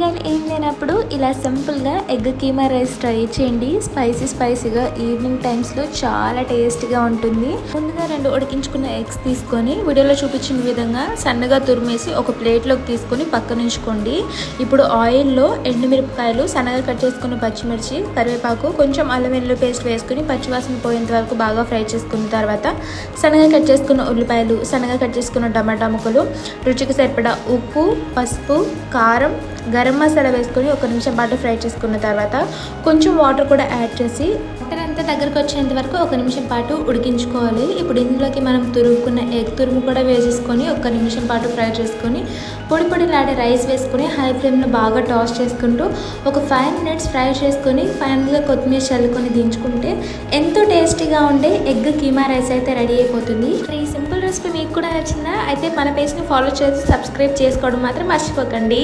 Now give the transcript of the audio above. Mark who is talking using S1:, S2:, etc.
S1: కూరగాయలు ఏం లేనప్పుడు ఇలా సింపుల్గా ఎగ్ కీమా రైస్ ట్రై చేయండి. స్పైసీగా ఈవినింగ్ టైమ్స్లో చాలా టేస్టీగా ఉంటుంది. ముందుగా 2 ఉడికించుకున్న ఎగ్స్ తీసుకొని వీడియోలో చూపించిన విధంగా సన్నగా తురిమేసి ఒక ప్లేట్లోకి తీసుకొని పక్కన ఉంచుకోండి. ఇప్పుడు ఆయిల్లో ఎండుమిరపకాయలు, సన్నగా కట్ చేసుకున్న పచ్చిమిర్చి, కరివేపాకు, కొంచెం అల్లం వెల్లుల్లి పేస్ట్ వేసుకుని పచ్చివాసన పోయేంత వరకు బాగా ఫ్రై చేసుకున్న తర్వాత సన్నగా కట్ చేసుకున్న ఉల్లిపాయలు, సన్నగా కట్ చేసుకున్న టమాటా ముక్కలు, రుచికి సరిపడా ఉప్పు, పసుపు, కారం, గరం మసాలా వేసుకొని 1 నిమిషం పాటు ఫ్రై చేసుకున్న తర్వాత కొంచెం వాటర్ కూడా యాడ్ చేసి వాటర్ అంతా దగ్గరకు వచ్చేంత వరకు 1 నిమిషం పాటు ఉడికించుకోవాలి. ఇప్పుడు ఇందులోకి మనం తురుముకున్న ఎగ్ తురుము కూడా వేసేసుకొని 1 నిమిషం పాటు ఫ్రై చేసుకొని పొడిలాడే రైస్ వేసుకొని హై ఫ్లేమ్లో బాగా టాస్ చేసుకుంటూ ఒక 5 మినిట్స్ ఫ్రై చేసుకొని ఫైనల్గా కొత్తిమీర చల్లుకొని దించుకుంటే ఎంతో టేస్టీగా ఉండే ఎగ్ కీమా రైస్ అయితే రెడీ అయిపోతుంది. ఈ సింపుల్ రెసిపీ మీకు కూడా నచ్చిందా? అయితే మన పేజ్ని ఫాలో చేసి సబ్స్క్రైబ్ చేసుకోవడం మాత్రం మర్చిపోకండి.